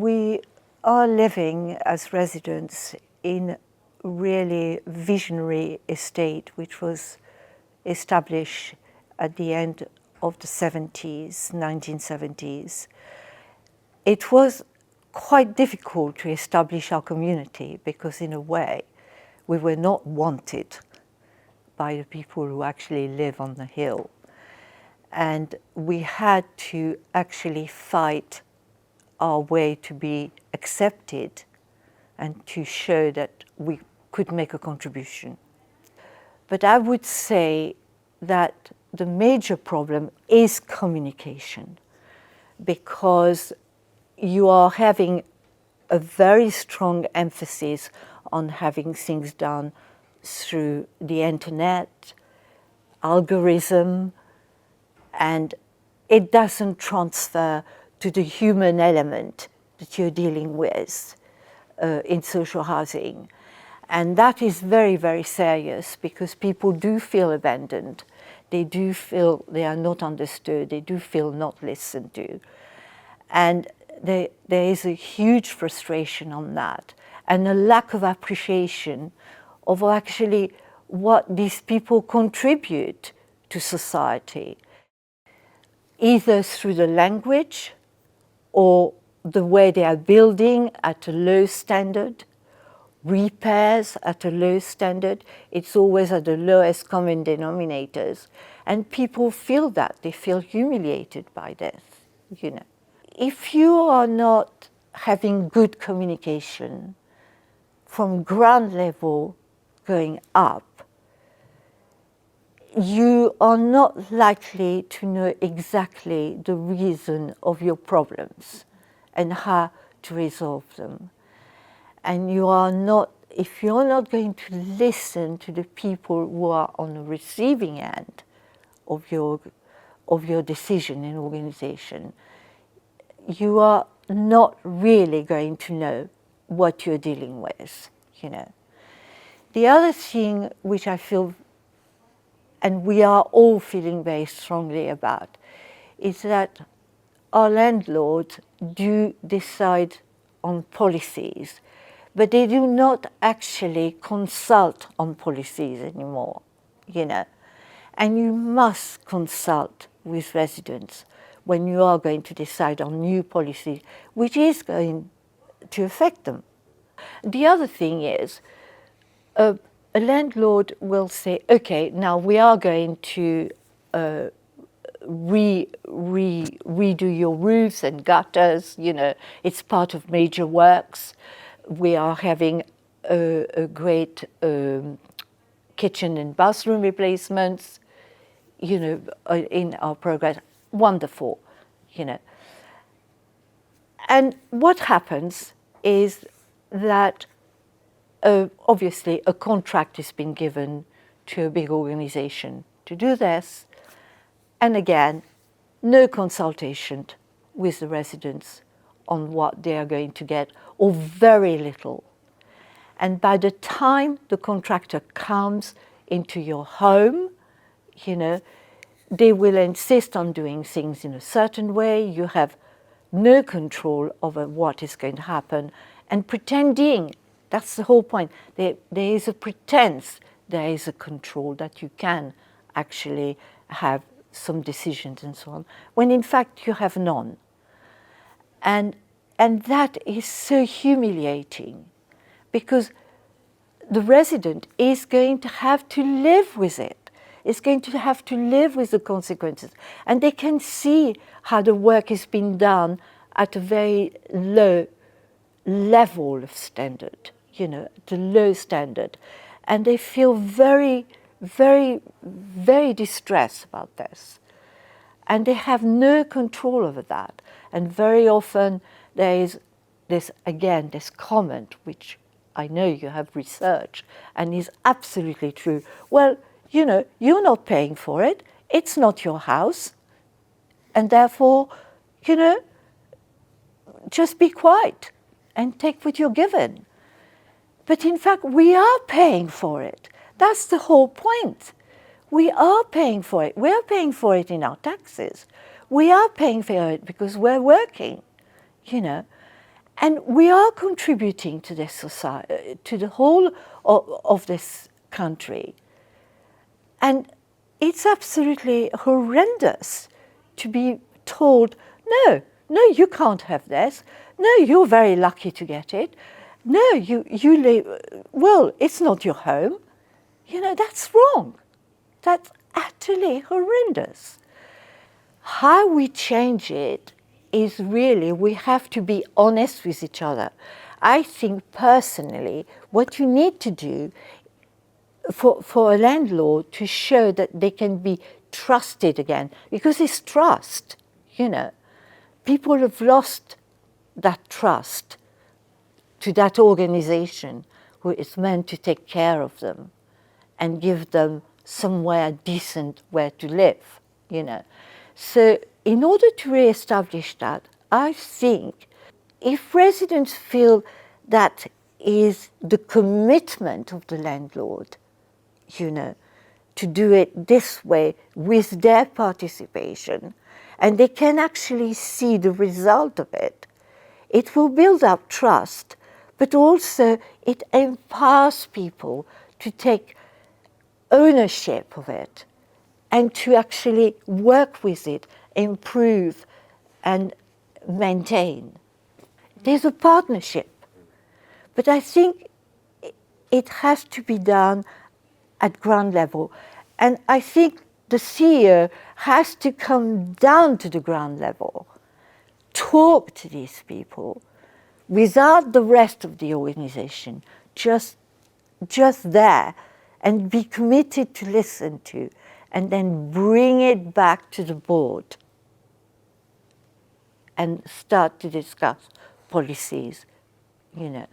we are living as residents in really visionary estate, which was established at the end of the 70s, 1970s. It was quite difficult to establish our community because in a way we were not wanted by the people who actually live on the hill. And we had to actually fight our way to be accepted and to show that we could make a contribution. But I would say that the major problem is communication, because you are having a very strong emphasis on having things done through the internet, algorithm, and it doesn't transfer to the human element that you're dealing with in social housing. And that is very, very serious, because people do feel abandoned. They do feel they are not understood. They do feel not listened to. And there is a huge frustration on that, and a lack of appreciation of actually what these people contribute to society, either through the language or the way they are building at a low standard, repairs at a low standard. It's always at the lowest common denominators. And people feel that. They feel humiliated by this, you know. If you are not having good communication from ground level going up, you are not likely to know exactly the reason of your problems and how to resolve them. And you are not, if you're not going to listen to the people who are on the receiving end of your decision and organization, you are not really going to know what you're dealing with, you know. The other thing which I feel, and we are all feeling very strongly about, is that our landlords do decide on policies, but they do not actually consult on policies anymore, you know. And you must consult with residents when you are going to decide on new policies, which is going to affect them. The other thing is, a landlord will say, okay, now we are going to redo your roofs and gutters, you know, it's part of major works. We are having a great kitchen and bathroom replacements, you know, in our progress. Wonderful, you know. And what happens is that obviously a contract has been given to a big organization to do this, and again, no consultation with the residents on what they are going to get, or very little. And by the time the contractor comes into your home, you know, they will insist on doing things in a certain way. You have no control over what is going to happen, and pretending, that's the whole point. There is a pretense, there is a control that you can actually have some decisions and so on, when in fact you have none. And that is so humiliating, because the resident is going to have to live with it. Is going to have to live with the consequences. And they can see how the work is being done at a very low level of standard, you know, at a low standard. And they feel very, very, very distressed about this. And they have no control over that. And very often there is this comment, which I know you have researched, and is absolutely true. Well, you know, you're not paying for it. It's not your house. And therefore, you know, just be quiet and take what you're given. But in fact, we are paying for it. That's the whole point. We are paying for it. We are paying for it in our taxes. We are paying for it because we're working, you know. And we are contributing to this society, to the whole of this country. And it's absolutely horrendous to be told, no, you can't have this. No, you're very lucky to get it. No, you live, well, it's not your home. You know, that's wrong. That's utterly horrendous. How we change it is really, we have to be honest with each other. I think personally, what you need to do for a landlord to show that they can be trusted again, because it's trust, you know. People have lost that trust to that organization who is meant to take care of them and give them somewhere decent where to live, you know. So in order to re-establish that, I think if residents feel that is the commitment of the landlord, you know, to do it this way with their participation, and they can actually see the result of it, it will build up trust, but also it empowers people to take ownership of it and to actually work with it, improve and maintain. There's a partnership, but I think it has to be done at ground level. And I think the CEO has to come down to the ground level, talk to these people without the rest of the organization, just there, and be committed to listen to, and then bring it back to the board and start to discuss policies, you know.